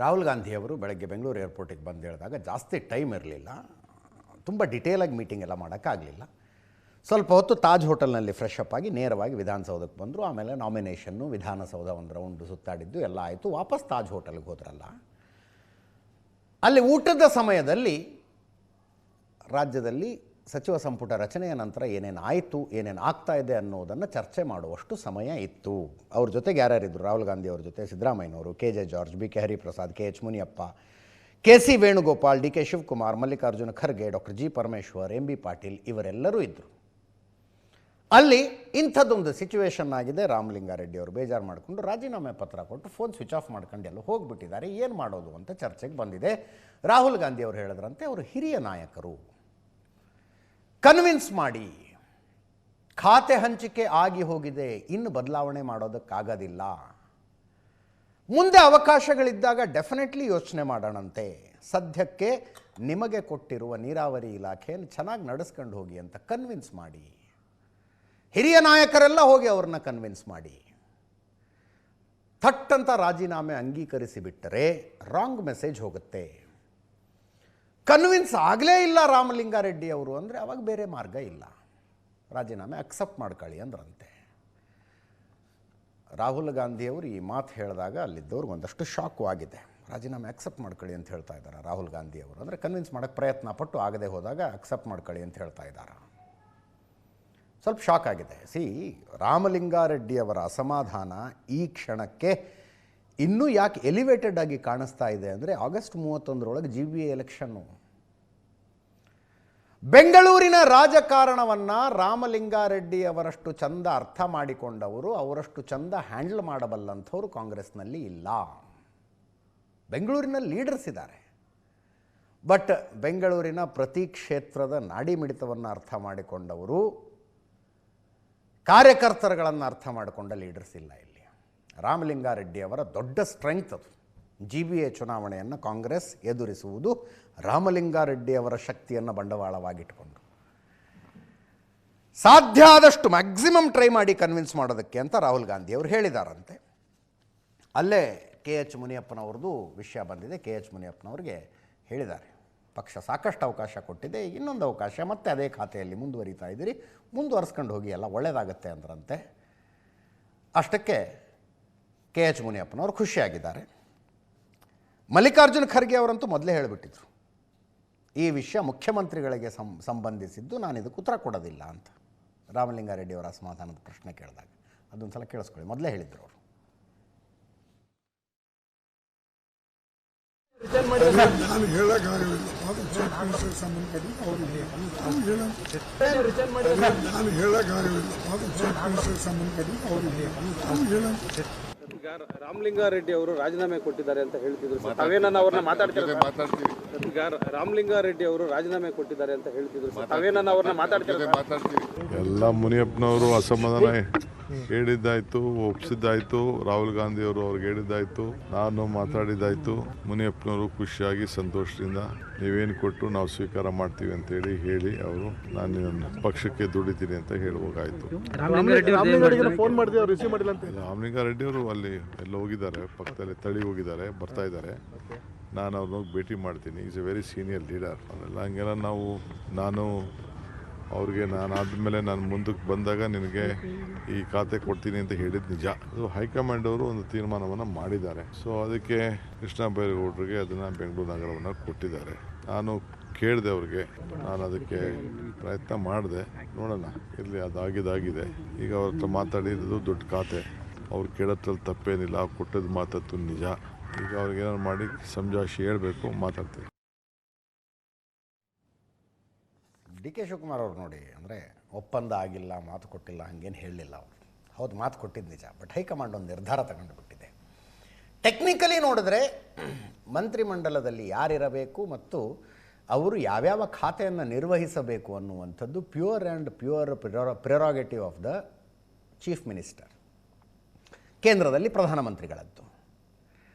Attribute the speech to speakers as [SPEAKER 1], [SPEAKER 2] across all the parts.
[SPEAKER 1] ರಾಹುಲ್ ಗಾಂಧಿಯವರು ಬೆಳಗ್ಗೆ ಬೆಂಗಳೂರು ಏರ್ಪೋರ್ಟಿಗೆ ಬಂದು ಹೇಳಿದಾಗ ಜಾಸ್ತಿ ಟೈಮ್ ಇರಲಿಲ್ಲ, ತುಂಬ ಡಿಟೇಲಾಗಿ ಮೀಟಿಂಗ್ ಎಲ್ಲ ಮಾಡೋಕ್ಕಾಗಲಿಲ್ಲ. ಸ್ವಲ್ಪ ಹೊತ್ತು ತಾಜ್ ಹೋಟೆಲ್ನಲ್ಲಿ ಫ್ರೆಶ್ ಅಪ್ ಆಗಿ ನೇರವಾಗಿ ವಿಧಾನಸೌಧಕ್ಕೆ ಬಂದರು. ಆಮೇಲೆ ನಾಮಿನೇಷನ್ನು, ವಿಧಾನಸೌಧ ಒಂದು ರೌಂಡು ಸುತ್ತಾಡಿದ್ದು ಎಲ್ಲ ಆಯಿತು. ವಾಪಸ್ ತಾಜ್ ಹೋಟೆಲ್ಗೆ ಹೋದ್ರಲ್ಲ, ಅಲ್ಲಿ ಊಟದ ಸಮಯದಲ್ಲಿ ರಾಜ್ಯದಲ್ಲಿ ಸಚಿವ ಸಂಪುಟ ರಚನೆಯ ನಂತರ ಏನೇನು ಆಯಿತು, ಏನೇನು ಆಗ್ತಾ ಇದೆ ಅನ್ನೋದನ್ನು ಚರ್ಚೆ ಮಾಡುವಷ್ಟು ಸಮಯ ಇತ್ತು. ಅವ್ರ ಜೊತೆಗೆ ಯಾರ್ಯಾರಿದ್ರು? ರಾಹುಲ್ ಗಾಂಧಿ ಅವ್ರ ಜೊತೆ ಸಿದ್ದರಾಮಯ್ಯನವರು, K J George, B K Hariprasad, K H Muniyappa, K C Venugopal, D K Shivakumar, Mallikarjuna Kharge, doctor G Parameshwar, M B Patil ಇವರೆಲ್ಲರೂ ಇದ್ದರು. ಅಲ್ಲಿ ಇಂಥದ್ದೊಂದು ಸಿಚುವೇಶನ್ ಆಗಿದೆ. ರಾಮಲಿಂಗಾರೆಡ್ಡಿ ಅವರು ಬೇಜಾರು ಮಾಡಿಕೊಂಡು ರಾಜೀನಾಮೆ ಪತ್ರ ಕೊಟ್ಟು ಫೋನ್ ಸ್ವಿಚ್ ಆಫ್ ಮಾಡ್ಕೊಂಡು ಎಲ್ಲ ಹೋಗಿಬಿಟ್ಟಿದ್ದಾರೆ. ಏನು ಮಾಡೋದು ಅಂತ ಚರ್ಚೆಗೆ ಬಂದಿದೆ. ರಾಹುಲ್ ಗಾಂಧಿ ಅವರು ಹೇಳಿದ್ರಂತೆ, ಅವರು ಹಿರಿಯ ನಾಯಕರು, ಕನ್ವಿನ್ಸ್ ಮಾಡಿ, ಖಾತೆ ಹಂಚಿಕೆ ಆಗಿ ಹೋಗಿದೆ, ಇನ್ನು ಬದಲಾವಣೆ ಮಾಡೋದಕ್ಕಾಗೋದಿಲ್ಲ, ಮುಂದೆ ಅವಕಾಶಗಳಿದ್ದಾಗ ಡೆಫಿನೆಟ್ಲಿ ಯೋಚನೆ ಮಾಡೋಣಂತೆ, ಸದ್ಯಕ್ಕೆ ನಿಮಗೆ ಕೊಟ್ಟಿರುವ ನೀರಾವರಿ ಇಲಾಖೆಯನ್ನು ಚೆನ್ನಾಗಿ ನಡೆಸ್ಕೊಂಡು ಹೋಗಿ ಅಂತ ಕನ್ವಿನ್ಸ್ ಮಾಡಿ. ಹಿರಿಯ ನಾಯಕರೆಲ್ಲ ಹೋಗಿ ಅವ್ರನ್ನ ಕನ್ವಿನ್ಸ್ ಮಾಡಿ. ಥಟ್ಟಂತ ರಾಜೀನಾಮೆ ಅಂಗೀಕರಿಸಿ ಬಿಟ್ಟರೆ ರಾಂಗ್ ಮೆಸೇಜ್ ಹೋಗುತ್ತೆ. ಕನ್ವಿನ್ಸ್ ಆಗಲೇ ಇಲ್ಲ ರಾಮಲಿಂಗಾರೆಡ್ಡಿ ಅವರು ಅಂದರೆ ಅವಾಗ ಬೇರೆ ಮಾರ್ಗ ಇಲ್ಲ, ರಾಜೀನಾಮೆ ಅಕ್ಸೆಪ್ಟ್ ಮಾಡ್ಕೊಳ್ಳಿ ಅಂದ್ರಂತೆ. ರಾಹುಲ್ ಗಾಂಧಿಯವರು ಈ ಮಾತು ಹೇಳಿದಾಗ ಅಲ್ಲಿದ್ದವ್ರಿಗೆ ಒಂದಷ್ಟು ಶಾಕು ಆಗಿದೆ. ರಾಜೀನಾಮೆ ಅಕ್ಸೆಪ್ಟ್ ಮಾಡ್ಕೊಳ್ಳಿ ಅಂತ ಹೇಳ್ತಾ ಇದ್ದಾರೆ ರಾಹುಲ್ ಗಾಂಧಿಯವರು, ಅಂದರೆ ಕನ್ವಿನ್ಸ್ ಮಾಡೋಕ್ಕೆ ಪ್ರಯತ್ನ ಪಟ್ಟು ಆಗದೆ ಹೋದಾಗ ಅಕ್ಸೆಪ್ಟ್ ಮಾಡ್ಕೊಳ್ಳಿ ಅಂತ ಹೇಳ್ತಾ ಇದ್ದಾರೆ. ಸ್ವಲ್ಪ ಶಾಕ್ ಆಗಿದೆ. ರಾಮಲಿಂಗಾರೆಡ್ಡಿಯವರ ಅಸಮಾಧಾನ ಈ ಕ್ಷಣಕ್ಕೆ ಇನ್ನೂ ಯಾಕೆ ಎಲಿವೇಟೆಡ್ ಆಗಿ ಕಾಣಿಸ್ತಾ ಇದೆ ಅಂದರೆ, ಆಗಸ್ಟ್ 31ರೊಳಗೆ GBA ಎಲೆಕ್ಷನ್ನು. ಬೆಂಗಳೂರಿನ ರಾಜಕಾರಣವನ್ನು ರಾಮಲಿಂಗಾರೆಡ್ಡಿಯವರಷ್ಟು ಚಂದ ಅರ್ಥ ಮಾಡಿಕೊಂಡವರು, ಅವರಷ್ಟು ಚಂದ ಹ್ಯಾಂಡಲ್ ಮಾಡಬಲ್ಲಂಥವ್ರು ಕಾಂಗ್ರೆಸ್ನಲ್ಲಿ ಇಲ್ಲ. ಬೆಂಗಳೂರಿನಲ್ಲಿ ಲೀಡರ್ಸ್ ಇದ್ದಾರೆ, ಬಟ್ ಬೆಂಗಳೂರಿನ ಪ್ರತಿ ಕ್ಷೇತ್ರದ ನಾಡಿ ಮಿಡಿತವನ್ನು ಅರ್ಥ ಮಾಡಿಕೊಂಡವರು, ಕಾರ್ಯಕರ್ತರುಗಳನ್ನು ಅರ್ಥ ಮಾಡಿಕೊಂಡ ಲೀಡರ್ಸ್ ಇಲ್ಲ ಇಲ್ಲಿ. ರಾಮಲಿಂಗಾರೆಡ್ಡಿಯವರ ದೊಡ್ಡ ಸ್ಟ್ರೆಂಗ್ತ್ ಅದು. GBA ಚುನಾವಣೆಯನ್ನು ಕಾಂಗ್ರೆಸ್ ಎದುರಿಸುವುದು ರಾಮಲಿಂಗಾರೆಡ್ಡಿಯವರ ಶಕ್ತಿಯನ್ನು ಬಂಡವಾಳವಾಗಿಟ್ಟುಕೊಂಡು. ಸಾಧ್ಯ ಆದಷ್ಟು ಮ್ಯಾಕ್ಸಿಮಮ್ ಟ್ರೈ ಮಾಡಿ ಕನ್ವಿನ್ಸ್ ಮಾಡೋದಕ್ಕೆ ಅಂತ ರಾಹುಲ್ ಗಾಂಧಿ ಅವರು ಹೇಳಿದಾರಂತೆ. ಅಲ್ಲೇ ಕೆ ಎಚ್ ಮುನಿಯಪ್ಪನವ್ರದ್ದು ವಿಷಯ ಬಂದಿದೆ. ಕೆ ಎಚ್ ಮುನಿಯಪ್ಪನವ್ರಿಗೆ ಹೇಳಿದ್ದಾರೆ, ಪಕ್ಷ ಸಾಕಷ್ಟು ಅವಕಾಶ ಕೊಟ್ಟಿದೆ, ಇನ್ನೊಂದು ಅವಕಾಶ, ಮತ್ತೆ ಅದೇ ಖಾತೆಯಲ್ಲಿ ಮುಂದುವರಿತಾ ಇದ್ದೀರಿ, ಮುಂದುವರಿಸ್ಕೊಂಡು ಹೋಗಿ, ಎಲ್ಲ ಒಳ್ಳೆಯದಾಗತ್ತೆ ಅಂದ್ರಂತೆ. ಅಷ್ಟಕ್ಕೆ ಕೆ ಎಚ್ ಮುನಿಯಪ್ಪನವರು ಖುಷಿಯಾಗಿದ್ದಾರೆ. ಮಲ್ಲಿಕಾರ್ಜುನ ಖರ್ಗೆ ಅವರಂತೂ ಮೊದಲೇ ಹೇಳಿಬಿಟ್ಟಿದ್ರು, ಈ ವಿಷಯ ಮುಖ್ಯಮಂತ್ರಿಗಳಿಗೆ ಸಂಬಂಧಿಸಿದ್ದು, ನಾನು ಇದಕ್ಕೆ ಉತ್ತರ ಕೊಡೋದಿಲ್ಲ ಅಂತ. ರಾಮಲಿಂಗಾರೆಡ್ಡಿ ಅವರ ಅಸಮಾಧಾನದ ಪ್ರಶ್ನೆ ಕೇಳಿದಾಗ ಅದೊಂದು ಸಲ ಕೇಳಿಸ್ಕೊಳ್ಳಿ. ಮೊದಲೇ ಹೇಳಿದ್ರು ಅವರು.
[SPEAKER 2] ನಾನು ಹೇಳಕ್ಕಾಗಲಿಲ್ಲ, ಅದು ಚೀಫ್ ಮಿನಿಸ್ಟರ್ ಸಂಬಂಧಪಟ್ಟ ಅವ್ರಿಗೆ ನಾನು ಹೇಳಕ್ಕಾಗಲಿಲ್ಲ, ಅದು ಚೀಫ್ ಮಿನಿಸ್ಟರ್ ಸಂಬಂಧಪಟ್ಟ ಅವ್ರಿಗೆ
[SPEAKER 3] ಈಗ ರಾಮಲಿಂಗಾರೆಡ್ಡಿ ಅವರು ರಾಜೀನಾಮೆ ಕೊಟ್ಟಿದ್ದಾರೆ ಅಂತ ಹೇಳ್ತಿದ್ರು. ತಾವೇನ ಅವ್ರನ್ನ ಮಾತಾಡ್ತೀವಿ. ಈಗ ರಾಮಲಿಂಗಾರೆಡ್ಡಿ ಅವರು ರಾಜೀನಾಮೆ ಕೊಟ್ಟಿದ್ದಾರೆ ಅಂತ ಹೇಳ್ತಿದ್ರು. ತಾವೇನ ಅವ್ರನ್ನ ಮಾತಾಡ್ತೀವಿ.
[SPEAKER 4] ಎಲ್ಲ ಮುನಿಯಪ್ಪನವರು ಅಸಮಾಧಾನ ಹೇಳಿದ್ದಾಯ್ತು, ಒಪ್ಪಿಸಿದ್ದಾಯ್ತು, ರಾಹುಲ್ ಗಾಂಧಿ ಅವರು ಅವ್ರಿಗೆ ಹೇಳಿದ್ದಾಯ್ತು, ನಾನು ಮಾತಾಡಿದ್ದಾಯ್ತು. ಮುನಿಯಪ್ಪನವರು ಖುಷಿಯಾಗಿ ಸಂತೋಷದಿಂದ ನೀವೇನು ಕೊಟ್ಟು ನಾವು ಸ್ವೀಕಾರ ಮಾಡ್ತೀವಿ ಅಂತೇಳಿ ಹೇಳಿ ಅವರು ನಾನು ನನ್ನ ಪಕ್ಷಕ್ಕೆ ದುಡಿತೀನಿ ಅಂತ ಹೇಳುವಾಗಾಯ್ತು. ರಾಮಲಿಂಗಾರೆಡ್ಡಿ ಅವರು ಅಲ್ಲಿ ಎಲ್ಲ ಹೋಗಿದ್ದಾರೆ, ಪಕ್ಕದಲ್ಲಿ ತಳಿ ಹೋಗಿದ್ದಾರೆ, ಬರ್ತಾ ಇದ್ದಾರೆ. ನಾನು ಅವ್ರನ್ನ ಭೇಟಿ ಮಾಡ್ತೀನಿ. Is A very senior leader. ಅದೆಲ್ಲ ಹಂಗೆಲ್ಲ ನಾನು ಅವ್ರಿಗೆ ಆದಮೇಲೆ ನಾನು ಮುಂದಕ್ಕೆ ಬಂದಾಗ ನಿನಗೆ ಈ ಖಾತೆ ಕೊಡ್ತೀನಿ ಅಂತ ಹೇಳಿದ್ದು ನಿಜ. ಅದು ಹೈಕಮಾಂಡ್ ಅವರು ಒಂದು ತೀರ್ಮಾನವನ್ನು ಮಾಡಿದ್ದಾರೆ. ಸೊ ಅದಕ್ಕೆ ಕೃಷ್ಣ ಬೈರೇಗೌಡರಿಗೆ ಅದನ್ನು ಬೆಂಗಳೂರು ನಗರವನ್ನು ಕೊಟ್ಟಿದ್ದಾರೆ. ನಾನು ಕೇಳಿದೆ ಅವ್ರಿಗೆ, ನಾನು ಅದಕ್ಕೆ ಪ್ರಯತ್ನ ಮಾಡಿದೆ, ನೋಡೋಣ, ಇರಲಿ, ಅದಾಗಿದೆ. ಈಗ ಅವ್ರ ಹತ್ರ ಮಾತಾಡಿದ್ದು ದೊಡ್ಡ ಖಾತೆ, ಅವ್ರು ಕೇಳೋದ್ರಲ್ಲಿ ತಪ್ಪೇನಿಲ್ಲ, ಅವ್ರು ಕೊಟ್ಟದ್ದು ಮಾತದ್ದು ನಿಜ. ಈಗ ಅವ್ರಿಗೆ ಏನಾದ್ರು ಮಾಡಿ ಸಮಜಾಯಿಷಿ ಹೇಳಬೇಕು, ಮಾತಾಡ್ತೀನಿ.
[SPEAKER 1] ಡಿ ಕೆ ಶಿವಕುಮಾರ್ ಅವ್ರು ನೋಡಿ, ಅಂದರೆ ಒಪ್ಪಂದ ಆಗಿಲ್ಲ, ಮಾತು ಕೊಟ್ಟಿಲ್ಲ, ಹಾಗೇನು ಹೇಳಲಿಲ್ಲ ಅವರು. ಹೌದು, ಮಾತು ಕೊಟ್ಟಿದ್ದು ನಿಜ, ಬಟ್ ಹೈಕಮಾಂಡ್ ಒಂದು ನಿರ್ಧಾರ ತಗೊಂಡು ಬಿಟ್ಟಿದೆ. ಟೆಕ್ನಿಕಲಿ ನೋಡಿದ್ರೆ ಮಂತ್ರಿಮಂಡಲದಲ್ಲಿ ಯಾರಿರಬೇಕು ಮತ್ತು ಅವರು ಯಾವ್ಯಾವ ಖಾತೆಯನ್ನು ನಿರ್ವಹಿಸಬೇಕು ಅನ್ನುವಂಥದ್ದು pure prerogative of the chief minister, ಕೇಂದ್ರದಲ್ಲಿ ಪ್ರಧಾನಮಂತ್ರಿಗಳದ್ದು,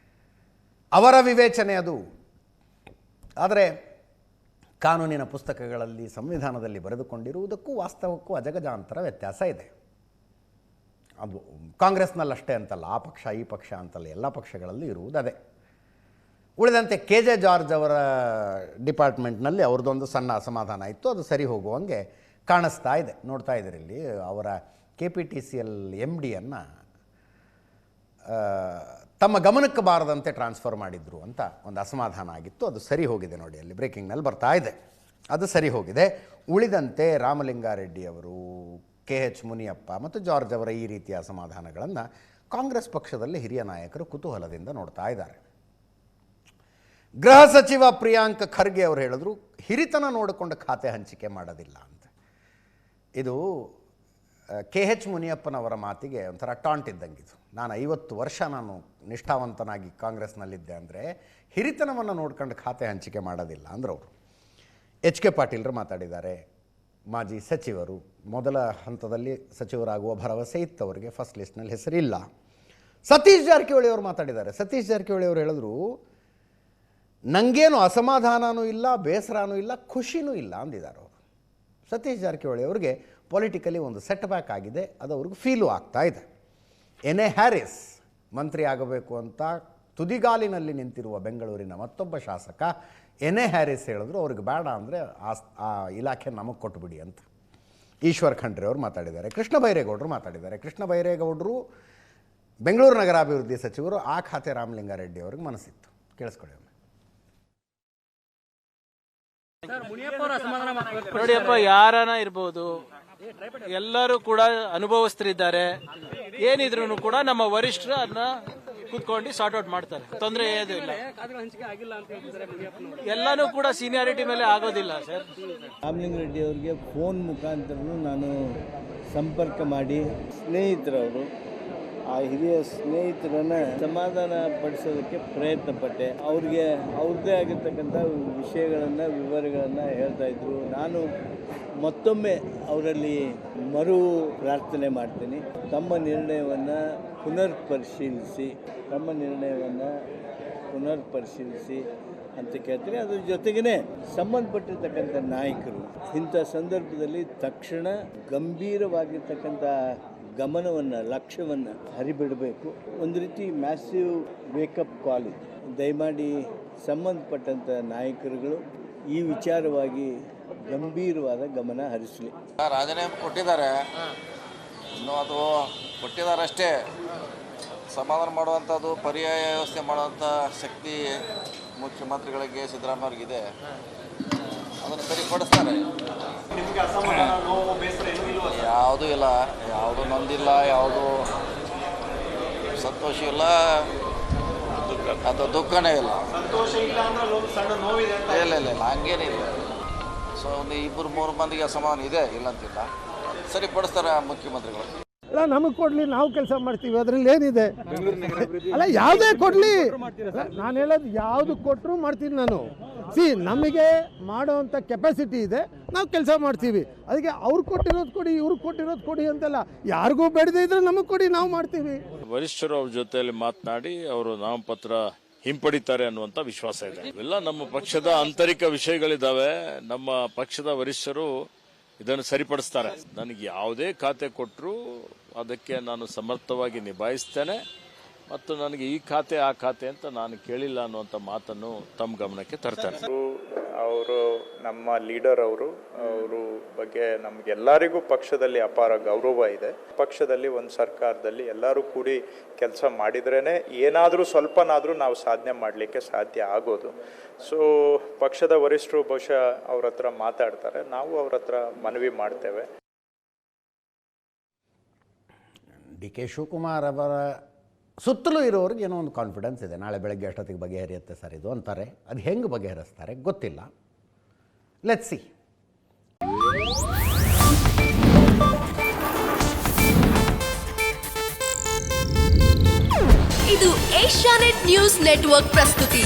[SPEAKER 1] ಅವರ ವಿವೇಚನೆ ಅದು. ಆದರೆ ಕಾನೂನಿನ ಪುಸ್ತಕಗಳಲ್ಲಿ, ಸಂವಿಧಾನದಲ್ಲಿ ಬರೆದುಕೊಂಡಿರುವುದಕ್ಕೂ ವಾಸ್ತವಕ್ಕೂ ಅಜಗಜಾಂತರ ವ್ಯತ್ಯಾಸ ಇದೆ. ಅದು ಕಾಂಗ್ರೆಸ್ನಲ್ಲಷ್ಟೇ ಅಂತಲ್ಲ, ಆ ಪಕ್ಷ ಈ ಪಕ್ಷ ಅಂತಲ್ಲ, ಎಲ್ಲ ಪಕ್ಷಗಳಲ್ಲಿ ಇರುವುದು ಅದೇ. ಉಳಿದಂತೆ ಕೆ ಜೆ ಜಾರ್ಜ್ ಅವರ ಡಿಪಾರ್ಟ್ಮೆಂಟ್ನಲ್ಲಿ ಅವ್ರದ್ದೊಂದು ಸಣ್ಣ ಅಸಮಾಧಾನ ಇತ್ತು, ಅದು ಸರಿ ಹೋಗುವಂಗೆ ಕಾಣಿಸ್ತಾ ಇದೆ. ನೋಡ್ತಾ ಇದ್ದೀರಿ ಇಲ್ಲಿ ಅವರ KPTCL MDಯನ್ನು ತಮ್ಮ ಗಮನಕ್ಕೆ ಬಾರದಂತೆ ಟ್ರಾನ್ಸ್ಫರ್ ಮಾಡಿದ್ರು ಅಂತ ಒಂದು ಅಸಮಾಧಾನ ಆಗಿತ್ತು, ಅದು ಸರಿ ಹೋಗಿದೆ. ನೋಡಿ ಅಲ್ಲಿ ಬ್ರೇಕಿಂಗ್ನಲ್ಲಿ ಬರ್ತಾ ಇದೆ, ಅದು ಸರಿ ಹೋಗಿದೆ. ಉಳಿದಂತೆ ರಾಮಲಿಂಗಾರೆಡ್ಡಿ ಅವರು, KH ಮುನಿಯಪ್ಪ ಮತ್ತು ಜಾರ್ಜ್ ಅವರ ಈ ರೀತಿಯ ಅಸಮಾಧಾನಗಳನ್ನು ಕಾಂಗ್ರೆಸ್ ಪಕ್ಷದಲ್ಲಿ ಹಿರಿಯ ನಾಯಕರು ಕುತೂಹಲದಿಂದ ನೋಡ್ತಾ ಇದ್ದಾರೆ. ಗೃಹ ಸಚಿವ ಪ್ರಿಯಾಂಕ್ ಖರ್ಗೆ ಅವರು ಹೇಳಿದ್ರು, ಹಿರಿತನ ನೋಡಿಕೊಂಡು ಖಾತೆ ಹಂಚಿಕೆ ಮಾಡೋದಿಲ್ಲ ಅಂತ. ಇದು KH ಮುನಿಯಪ್ಪನವರ ಮಾತಿಗೆ ಒಂಥರ ಟಾಂಟ್ ಇದ್ದಂಗಿದು. ನಾನು 50 ವರ್ಷ ನಾನು ನಿಷ್ಠಾವಂತನಾಗಿ ಕಾಂಗ್ರೆಸ್ನಲ್ಲಿದ್ದೆ ಅಂದರೆ ಹಿರಿತನವನ್ನು ನೋಡ್ಕೊಂಡು ಖಾತೆ ಹಂಚಿಕೆ ಮಾಡೋದಿಲ್ಲ ಅಂದ್ರೆ ಅವರು. HK ಪಾಟೀಲ್ರು ಮಾತಾಡಿದ್ದಾರೆ, ಮಾಜಿ ಸಚಿವರು, ಮೊದಲ ಹಂತದಲ್ಲಿ ಸಚಿವರಾಗುವ ಭರವಸೆ ಇತ್ತು ಅವರಿಗೆ, ಫಸ್ಟ್ ಲಿಸ್ಟ್ನಲ್ಲಿ ಹೆಸರಿಲ್ಲ. ಸತೀಶ್ ಜಾರಕಿಹೊಳಿ ಅವರು ಮಾತಾಡಿದ್ದಾರೆ. ಸತೀಶ್ ಜಾರಕಿಹೊಳಿ ಅವರು ಹೇಳಿದ್ರು, ನನಗೇನು ಅಸಮಾಧಾನವೂ ಇಲ್ಲ, ಬೇಸರನೂ ಇಲ್ಲ, ಖುಷಿನೂ ಇಲ್ಲ ಅಂದಿದ್ದಾರೆ ಅವರು. ಸತೀಶ್ ಜಾರಕಿಹೊಳಿ ಅವರಿಗೆ ಪೊಲಿಟಿಕಲಿ ಒಂದು ಸೆಟ್ ಬ್ಯಾಕ್ ಆಗಿದೆ, ಅದು ಅವ್ರಿಗೆ ಫೀಲು ಆಗ್ತಾ ಇದೆ. NA ಹ್ಯಾರಿಸ್ ಮಂತ್ರಿ ಆಗಬೇಕು ಅಂತ ತುದಿಗಾಲಿನಲ್ಲಿ ನಿಂತಿರುವ ಬೆಂಗಳೂರಿನ ಮತ್ತೊಬ್ಬ ಶಾಸಕ NA ಹ್ಯಾರಿಸ್ ಹೇಳಿದ್ರು, ಅವ್ರಿಗೆ ಬೇಡ ಅಂದರೆ ಆ ಇಲಾಖೆ ನಮಗೆ ಕೊಟ್ಟುಬಿಡಿ ಅಂತ. ಈಶ್ವರ್ ಖಂಡ್ರೆ ಅವರು ಮಾತಾಡಿದ್ದಾರೆ. ಕೃಷ್ಣ ಬೈರೇಗೌಡರು ಮಾತಾಡಿದ್ದಾರೆ. ಕೃಷ್ಣ ಬೈರೇಗೌಡರು ಬೆಂಗಳೂರು ನಗರಾಭಿವೃದ್ಧಿ ಸಚಿವರು, ಆ ಖಾತೆ ರಾಮಲಿಂಗಾರೆಡ್ಡಿ ಅವ್ರಿಗೆ ಮನಸ್ಸಿತ್ತು. ಕೇಳಿಸ್ಕೊಳ್ಳಿ.
[SPEAKER 5] ನೋಡಿಯಪ್ಪ, ಯಾರನ ಇರ್ಬೋದು, ಎಲ್ಲರೂ ಕೂಡ ಅನುಭವಸ್ಥರಿದ್ದಾರೆ. ಏನಿದ್ರು ಕೂಡ ನಮ್ಮ ವರಿಷ್ಠರು ಅದನ್ನ ಕೂತ್ಕೊಂಡು ಸಾರ್ಟ್ ಔಟ್ ಮಾಡ್ತಾರೆ, ತೊಂದರೆ ಏನೂ ಇಲ್ಲ. ಎಲ್ಲಾನು ಕೂಡ ಸೀನಿಯಾರಿಟಿ ಮೇಲೆ ಆಗೋದಿಲ್ಲ ಸರ್.
[SPEAKER 6] ರಾಮಲಿಂಗಾರೆಡ್ಡಿ ಅವರಿಗೆ ಫೋನ್ ಮುಖಾಂತರನೂ ನಾನು ಸಂಪರ್ಕ ಮಾಡಿ ಸ್ನೇಹಿತರವರು, ಆ ಹಿರಿಯ ಸ್ನೇಹಿತರನ್ನು ಸಮಾಧಾನ ಪಡಿಸೋದಕ್ಕೆ ಪ್ರಯತ್ನ ಪಟ್ಟೆ. ಅವ್ರಿಗೆ ಅವ್ರದ್ದೇ ಆಗಿರ್ತಕ್ಕಂಥ ವಿಷಯಗಳನ್ನು, ವಿವರಗಳನ್ನು ಹೇಳ್ತಾ ಇದ್ರು. ನಾನು ಮತ್ತೊಮ್ಮೆ ಅವರಲ್ಲಿ ಮರು ಪ್ರಾರ್ಥನೆ ಮಾಡ್ತೀನಿ, ತಮ್ಮ ನಿರ್ಣಯವನ್ನು ಪುನರ್ಪರಿಶೀಲಿಸಿ ಅಂತ ಕೇಳ್ತೀನಿ. ಅದ್ರ ಜೊತೆಗೇ ಸಂಬಂಧಪಟ್ಟಿರ್ತಕ್ಕಂಥ ನಾಯಕರು ಇಂಥ ಸಂದರ್ಭದಲ್ಲಿ ತಕ್ಷಣ ಗಂಭೀರವಾಗಿರ್ತಕ್ಕಂಥ ಗಮನವನ್ನು, ಲಕ್ಷ್ಯವನ್ನು ಹರಿಬಿಡಬೇಕು. ಒಂದು ರೀತಿ ಮ್ಯಾಸಿವ್ ವೇಕಪ್ ಕಾಲ್ ಇದು. ದಯಮಾಡಿ ಸಂಬಂಧಪಟ್ಟಂಥ ನಾಯಕರುಗಳು ಈ ವಿಚಾರವಾಗಿ ಗಂಭೀರವಾದ ಗಮನ ಹರಿಸಲಿ.
[SPEAKER 7] ರಾಜೀನಾಮೆ ಕೊಟ್ಟಿದ್ದಾರೆ, ಇನ್ನೂ ಅದು ಕೊಟ್ಟಿದ್ದಾರೆ ಅಷ್ಟೇ. ಸಮಾಧಾನ ಮಾಡುವಂಥದ್ದು, ಪರ್ಯಾಯ ವ್ಯವಸ್ಥೆ ಮಾಡುವಂಥ ಶಕ್ತಿ ಮುಖ್ಯಮಂತ್ರಿಗಳಿಗೆ, ಸಿದ್ದರಾಮಯ್ಯವ್ರಿಗಿದೆ. ಅದನ್ನು ಸರಿಪಡಿಸ್ತಾರೆ. ಯಾವುದೂ ಇಲ್ಲ, ಯಾವುದು ನೊಂದಿಲ್ಲ, ಯಾವುದು ಸಂತೋಷ ಇಲ್ಲ, ಅಥವಾ ದುಃಖನೇ ಇಲ್ಲ. ಇಲ್ಲ ಹಂಗೇನಿಲ್ಲ. ಸೊ ಒಂದು 2-3 ಮಂದಿಗೆ ಅಸಮಾಧಾನ ಇದೆ, ಇಲ್ಲಂತಿಲ್ಲ, ಸರಿಪಡಿಸ್ತಾರೆ ಮುಖ್ಯಮಂತ್ರಿಗಳು.
[SPEAKER 8] ಅಲ್ಲ, ನಮಗೆ ಕೊಡಲಿ, ನಾವು ಕೆಲಸ ಮಾಡ್ತೀವಿ, ಅದರಲ್ಲಿ ಏನಿದೆ? ಅಲ್ಲ, ಯಾವುದೇ ಕೊಡಲಿ, ನಾನು ಹೇಳೋದು ಯಾವುದು ಕೊಟ್ಟರು ಮಾಡ್ತೀನಿ ನಾನು. ನಮಗೆ ಮಾಡೋವಂಥ ಕೆಪಾಸಿಟಿ ಇದೆ, ನಾವು ಕೆಲಸ ಮಾಡ್ತೀವಿ. ಅದಕ್ಕೆ ಅವ್ರು ಕೊಟ್ಟಿರೋದು ಕೊಡಿ, ಇವ್ರು ಕೊಟ್ಟಿರೋದು ಕೊಡಿ ಅಂತಲ್ಲ, ಯಾರಿಗೂ ಬೇಡದೇ ಇದ್ರೆ ನಮಗೆ ಕೊಡಿ, ನಾವು ಮಾಡ್ತೀವಿ.
[SPEAKER 9] ವರಿಷ್ಠರು ಅವ್ರ ಜೊತೆಯಲ್ಲಿ ಮಾತನಾಡಿ ಅವರು ನಾಮಪತ್ರ ಹಿಂಪಡಿತಾರೆ ಅನ್ನುವಂಥ ವಿಶ್ವಾಸ ಇದೆ. ಇವೆಲ್ಲ ನಮ್ಮ ಪಕ್ಷದ ಆಂತರಿಕ ವಿಷಯಗಳಿದ್ದಾವೆ. ನಮ್ಮ ಪಕ್ಷದ ವರಿಷ್ಠರು ಇದನ್ನು ಸರಿಪಡಿಸ್ತಾರೆ. ನನಗೆ ಯಾವುದೇ ಖಾತೆ ಕೊಟ್ಟರು ಅದಕ್ಕೆ ನಾನು ಸಮರ್ಥವಾಗಿ ನಿಭಾಯಿಸ್ತೇನೆ, ಮತ್ತು ನನಗೆ ಈ ಖಾತೆ ಆ ಖಾತೆ ಅಂತ ನಾನು ಕೇಳಿಲ್ಲ ಅನ್ನುವಂಥ ಮಾತನ್ನು ತಮ್ಮ ಗಮನಕ್ಕೆ ತರ್ತಾರೆ.
[SPEAKER 10] ಅವರು ನಮ್ಮ ಲೀಡರ್, ಅವರು ಬಗ್ಗೆ ನಮಗೆಲ್ಲರಿಗೂ ಪಕ್ಷದಲ್ಲಿ ಅಪಾರ ಗೌರವ ಇದೆ. ಪಕ್ಷದಲ್ಲಿ ಒಂದು ಸರ್ಕಾರದಲ್ಲಿ ಎಲ್ಲರೂ ಕೂಡಿ ಕೆಲಸ ಮಾಡಿದ್ರೇ ಏನಾದರೂ ಸ್ವಲ್ಪನಾದರೂ ನಾವು ಸಾಧನೆ ಮಾಡಲಿಕ್ಕೆ ಸಾಧ್ಯ ಆಗೋದು. ಸೊ ಪಕ್ಷದ ವರಿಷ್ಠರು ಬಹುಶಃ ಅವ್ರ ಹತ್ರ ಮಾತಾಡ್ತಾರೆ, ನಾವು ಅವ್ರ ಹತ್ರ ಮನವಿ ಮಾಡ್ತೇವೆ.
[SPEAKER 1] DK ಶಿವಕುಮಾರ್ ಅವರ ಸುತ್ತಲೂ ಇರೋರಿಗೆ ಏನೋ ಒಂದು ಕಾನ್ಫಿಡೆನ್ಸ್ ಇದೆ, ನಾಳೆ ಬೆಳಗ್ಗೆ ಅಷ್ಟೊತ್ತಿಗೆ ಬಗೆಹರಿಯುತ್ತೆ ಸರ್ ಇದು ಅಂತಾರೆ. ಅದು ಹೆಂಗೆ ಬಗೆಹರಿಸ್ತಾರೆ ಗೊತ್ತಿಲ್ಲ, ಲೆಟ್ಸ್ ಸಿ.
[SPEAKER 11] ಇದು ಏಷ್ಯಾನೆಟ್ ನ್ಯೂಸ್ ನೆಟ್ವರ್ಕ್ ಪ್ರಸ್ತುತಿ.